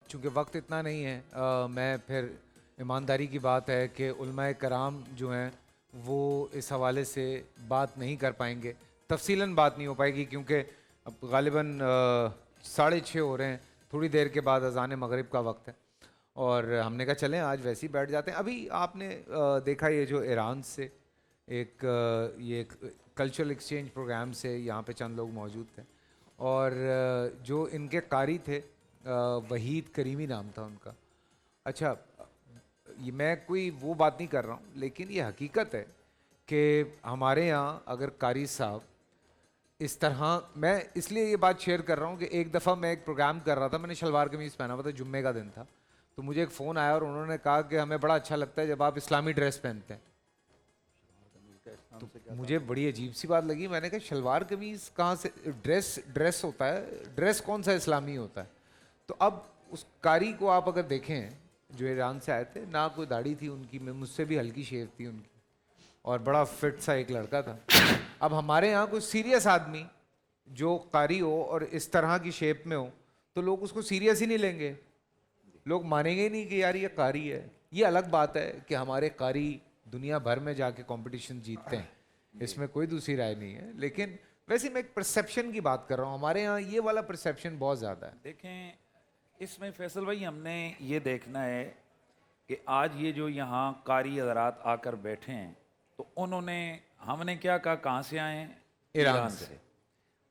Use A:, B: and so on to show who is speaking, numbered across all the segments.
A: چونکہ وقت اتنا نہیں ہے میں پھر ایمانداری کی بات ہے کہ علماء کرام جو ہیں وہ اس حوالے سے بات نہیں کر پائیں گے، تفصیلاً بات نہیں ہو پائے گی کیونکہ اب غالباً 6:30 ہو رہے ہیں، تھوڑی دیر کے بعد اذان مغرب کا وقت ہے اور ہم نے کہا چلیں آج ویسے ہی بیٹھ جاتے ہیں۔ ابھی آپ نے دیکھا یہ جو ایران سے ایک کلچرل ایکسچینج پروگرام سے یہاں پہ چند لوگ موجود تھے اور جو ان کے قاری تھے وحید کریمی نام تھا ان کا۔ اچھا یہ میں کوئی وہ بات نہیں کر رہا ہوں لیکن یہ حقیقت ہے کہ ہمارے یہاں اگر قاری صاحب اس طرح، میں اس لیے یہ بات شیئر کر رہا ہوں کہ ایک دفعہ میں ایک پروگرام کر رہا تھا، میں نے شلوار قمیض پہنا ہوا تھا، جمعے کا دن تھا، تو مجھے ایک فون آیا اور انہوں نے کہا کہ ہمیں بڑا اچھا لگتا ہے جب آپ اسلامی ڈریس پہنتے ہیں۔ تو مجھے بڑی عجیب سی بات لگی، میں نے کہا شلوار قمیض کہاں سے، ڈریس ہوتا ہے، ڈریس کون سا اسلامی ہوتا ہے؟ تو اب اس قاری کو آپ اگر دیکھیں جو ایران سے آئے تھے، نہ کوئی داڑھی تھی ان کی، مجھ سے بھی ہلکی شیو تھی ان کی اور بڑا فٹ سا ایک لڑکا تھا۔ اب ہمارے یہاں کوئی سیریس آدمی جو قاری ہو اور اس طرح کی شیپ میں ہو تو لوگ اس کو سیریس ہی نہیں لیں گے، لوگ مانیں گے ہی نہیں کہ یار یہ قاری ہے۔ یہ الگ بات ہے کہ ہمارے قاری دنیا بھر میں جا کے کمپٹیشن جیتتے ہیں، اس میں کوئی دوسری رائے نہیں ہے، لیکن ویسے میں ایک پرسیپشن کی بات کر رہا ہوں، ہمارے یہاں یہ والا پرسیپشن بہت زیادہ ہے۔
B: دیکھیں اس میں فیصل بھائی ہم نے یہ دیکھنا ہے کہ آج یہ جو یہاں قاری حضرات آ کر بیٹھے ہیں تو انہوں نے، ہم نے کیا کہا کہاں سے آئے ہیں؟ ایران سے۔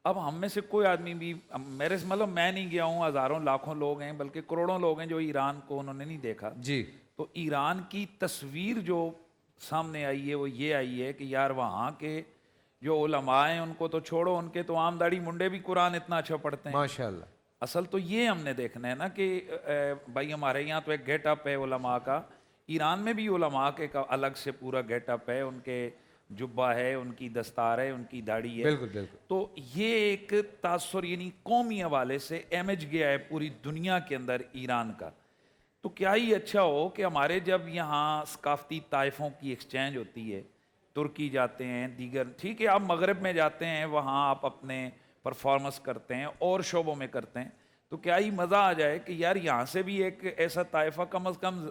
B: اب ہم میں سے کوئی آدمی بھی، میرے سے مطلب میں نہیں گیا ہوں، ہزاروں لاکھوں لوگ ہیں بلکہ کروڑوں لوگ ہیں جو ایران کو انہوں نے نہیں دیکھا
A: جی،
B: تو ایران کی تصویر جو سامنے آئی ہے وہ یہ آئی ہے کہ یار وہاں کے جو علماء ہیں ان کو تو چھوڑو، ان کے تو عام داڑھی منڈے بھی قرآن اتنا اچھا پڑھتے ہیں۔
A: ماشاء اللہ۔
B: اصل تو یہ ہم نے دیکھنا ہے نا کہ بھائی ہمارے یہاں تو ایک گیٹ اپ ہے علماء کا، ایران میں بھی علماء کے کا الگ سے پورا گیٹ اپ ہے، ان کے جبہ ہے، ان کی دستار ہے، ان کی داڑھی ہے۔
A: بالکل بالکل۔
B: تو یہ ایک تاثر یعنی قومی حوالے سے امیج گیا ہے پوری دنیا کے اندر ایران کا۔ تو کیا ہی اچھا ہو کہ ہمارے جب یہاں ثقافتی طائفوں کی ایکسچینج ہوتی ہے، ترکی جاتے ہیں، دیگر ٹھیک ہے آپ مغرب میں جاتے ہیں، وہاں آپ اپنے پرفارمنس کرتے ہیں اور شعبوں میں کرتے ہیں، تو کیا ہی مزہ آ جائے کہ یار یہاں سے بھی ایک ایسا طائفہ کم از کم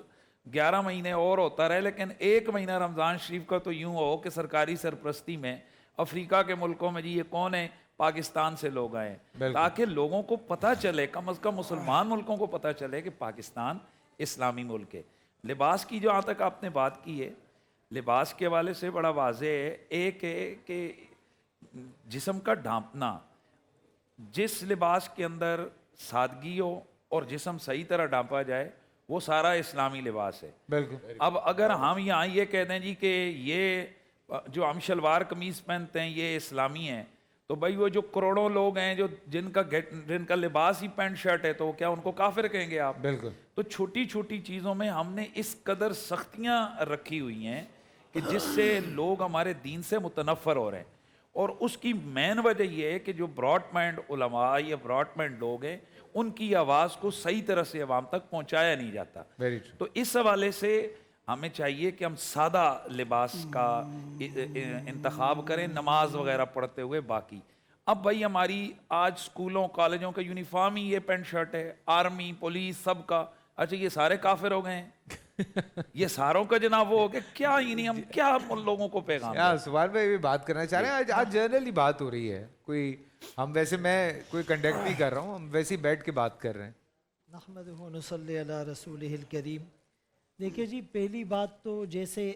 B: 11 مہینے اور ہوتا رہے، لیکن 1 مہینہ رمضان شریف کا تو یوں ہو کہ سرکاری سرپرستی میں افریقہ کے ملکوں میں جی یہ کون ہے، پاکستان سے لوگ آئے ہیں، تاکہ لوگوں کو پتہ چلے، کم از کم مسلمان ملکوں کو پتہ چلے کہ پاکستان اسلامی ملک ہے۔ لباس کی جو آج تک آپ نے بات کی ہے، لباس کے حوالے سے بڑا واضح ہے، ایک ہے کہ جسم کا ڈھانپنا، جس لباس کے اندر سادگی ہو اور جسم صحیح طرح ڈھانپا جائے وہ سارا اسلامی لباس ہے۔
A: بالکل۔
B: اب اگر ہم یہاں یہ کہہ دیں جی کہ یہ جو ہم شلوار قمیض پہنتے ہیں یہ اسلامی ہیں، تو بھائی وہ جو کروڑوں لوگ ہیں جو جن کا لباس ہی پینٹ شرٹ ہے تو کیا ان کو کافر کہیں گے آپ؟
A: بالکل۔
B: تو چھوٹی چھوٹی چیزوں میں ہم نے اس قدر سختیاں رکھی ہوئی ہیں کہ جس سے لوگ ہمارے دین سے متنفر ہو رہے ہیں، اور اس کی مین وجہ یہ ہے کہ جو براڈ مائنڈ علماء یا براڈ مائنڈ لوگ ہیں ان کی آواز کو صحیح طرح سے عوام تک پہنچایا نہیں جاتا۔ تو اس حوالے سے ہمیں چاہیے کہ ہم سادہ لباس کا انتخاب کریں نماز وغیرہ پڑھتے ہوئے۔ باقی اب بھائی ہماری آج سکولوں کالجوں کا یونیفارم ہی یہ پینٹ شرٹ ہے، آرمی پولیس سب کا، اچھا یہ سارے کافر ہو گئے ہیں، یہ ساروں کا جناب وہ ہو گیا کیا، یعنی ہم کیا ان لوگوں کو پیغام دیں؟
A: سبحان بھائی بھی بات کرنا چاہ رہے ہیں، آج جنرلی بات ہو رہی ہے، کوئی ہم ویسے میں کوئی کنڈکٹ نہیں کر رہا ہوں، ہم ویسے ہی بیٹھ کے بات کر رہے ہیں۔
C: نحمدہ و نصلی علی رسولہ الکریم۔ دیکھیے جی پہلی بات تو جیسے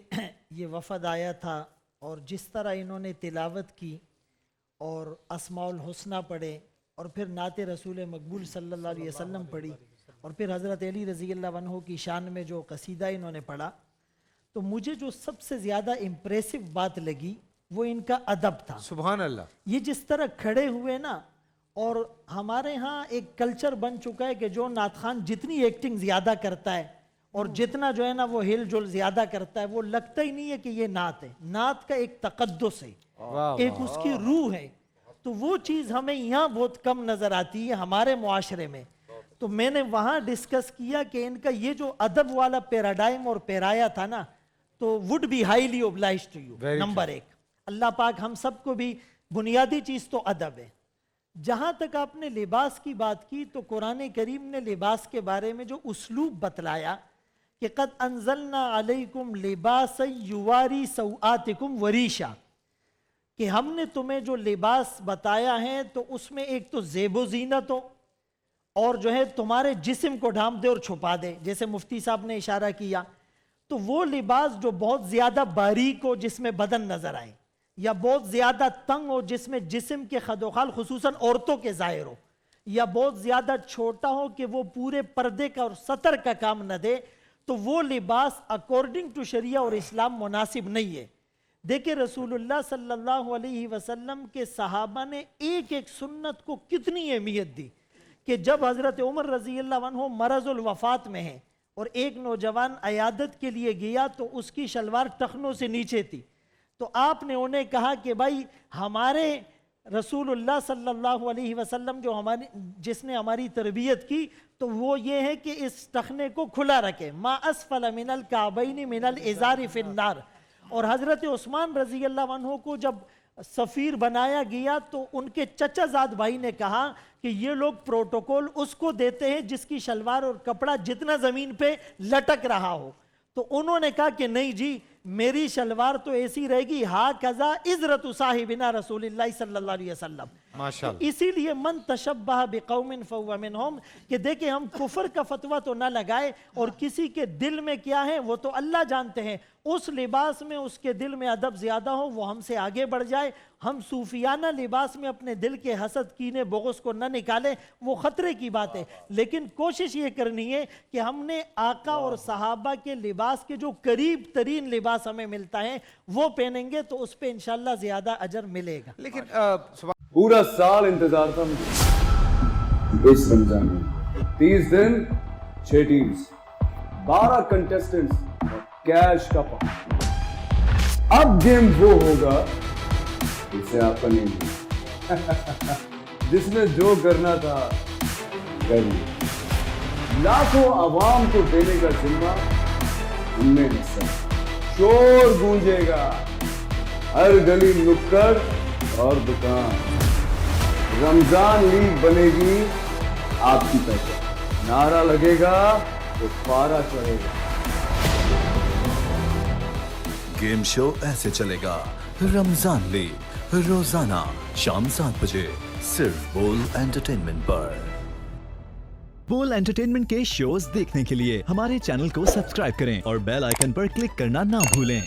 C: یہ وفد آیا تھا اور جس طرح انہوں نے تلاوت کی اور اسماء الحسنہ پڑھے اور پھر نعت رسول مقبول صلی اللہ علیہ وسلم پڑھی اور پھر حضرت علی رضی اللہ عنہ کی شان میں جو قصیدہ انہوں نے پڑھا، تو مجھے جو سب سے زیادہ امپریسو بات لگی وہ ان کا ادب تھا۔
A: سبحان اللہ۔
C: یہ جس طرح کھڑے ہوئے نا، اور ہمارے ہاں ایک کلچر بن چکا ہے کہ جو نعت خان جتنی ایکٹنگ زیادہ کرتا ہے اور جتنا جو ہے نا وہ ہل جل زیادہ کرتا ہے، وہ لگتا ہی نہیں ہے کہ یہ نعت ہے، نعت کا ایک تقدس ہے، ایک اس کی روح ہے، تو وہ چیز ہمیں یہاں بہت کم نظر آتی ہے ہمارے معاشرے میں۔ تو میں نے وہاں ڈسکس کیا کہ ان کا یہ جو ادب والا پیراڈائم اور پیرایا تھا نا، تو would be highly obliged to you۔ Number 1، اللہ پاک ہم سب کو بھی، بنیادی چیز تو ادب ہے، جہاں تک آپ نے لباس کی بات کی تو قرآن کریم نے لباس کے بارے میں جو اسلوب بتلایا کہ قد انزلنا علیکم لباسا یواری سوآتکم وریشا، کہ ہم نے تمہیں جو لباس بتایا ہے تو اس میں ایک تو زیب و زینت ہو اور جو ہے تمہارے جسم کو ڈھانپ دے اور چھپا دے، جیسے مفتی صاحب نے اشارہ کیا. تو وہ لباس جو بہت زیادہ باریک ہو جس میں بدن نظر آئے، یا بہت زیادہ تنگ ہو جس میں جسم کے خد و خال خصوصاً عورتوں کے ظاہر ہو، یا بہت زیادہ چھوٹا ہو کہ وہ پورے پردے کا اور سطر کا کام نہ دے، تو وہ لباس اکارڈنگ ٹو شریعہ اور اسلام مناسب نہیں ہے. دیکھیں رسول اللہ صلی اللہ علیہ وسلم کے صحابہ نے ایک ایک سنت کو کتنی اہمیت دی کہ جب حضرت عمر رضی اللہ عنہ مرض الوفات میں ہیں اور ایک نوجوان عیادت کے لیے گیا تو اس کی شلوار ٹخنوں سے نیچے تھی، تو آپ نے انہیں کہا کہ بھائی ہمارے رسول اللہ صلی اللہ علیہ وسلم جس نے ہماری تربیت کی تو وہ یہ ہے کہ اس ٹخنے کو کھلا رکھے، ما اسفل من الکعبین من الازار فی النار. اور حضرت عثمان رضی اللہ عنہ کو جب سفیر بنایا گیا تو ان کے چچا زاد بھائی نے کہا کہ یہ لوگ پروٹوکول اس کو دیتے ہیں جس کی شلوار اور کپڑا جتنا زمین پہ لٹک رہا ہو. تو انہوں نے کہا کہ نہیں جی میری شلوار تو ایسی رہے گی ہا کذا عزرت صاحبنا رسول اللہ صلی اللہ علیہ وسلم.
A: ماشاءاللہ.
C: اسی لیے من تشبہ بقوم فہو منہم، کہ دیکھیں ہم کفر کا فتویٰ تو نہ لگائے، اور کسی کے دل میں کیا ہے وہ تو اللہ جانتے ہیں. اس لباس میں اس کے دل میں ادب زیادہ ہو وہ ہم سے آگے بڑھ جائے. ہم صوفیانہ لباس میں اپنے دل کے حسد کینے بغض کو نہ نکالیں، وہ خطرے کی بات ہے. لیکن کوشش یہ کرنی ہے کہ ہم نے آقا اور صحابہ کے لباس کے جو قریب ترین لباس ہمیں ملتا ہے وہ پہنیں گے تو اس پہ انشاءاللہ زیادہ اجر ملے گا.
A: لیکن
D: پورا سال انتظار تھا مجھے اس رمضان میں. 30 دن 6 ٹیمز 12 کنٹیسٹنٹس اور کیش کا پاؤں. اب گیم وہ ہوگا جسے آپ کا نہیں ہوگا. جس نے جو کرنا تھا کر لیا. لاکھوں عوام کو دینے کا ذمہ ان میں حصہ. شور گونجے گا ہر گلی نکڑ اور دکان. رمضان لیگ بنے گی آپ کی پہچان. نعرہ لگے گا تو پارا چڑھے گا.
E: گیم شو ایسے چلے گا. رمضان لیگ روزانہ شام 7 بجے صرف بول انٹرٹینمنٹ پر. بول انٹرٹینمنٹ کے شوز دیکھنے کے لیے ہمارے چینل کو سبسکرائب کریں اور بیل آئیکن پر کلک کرنا نہ بھولیں.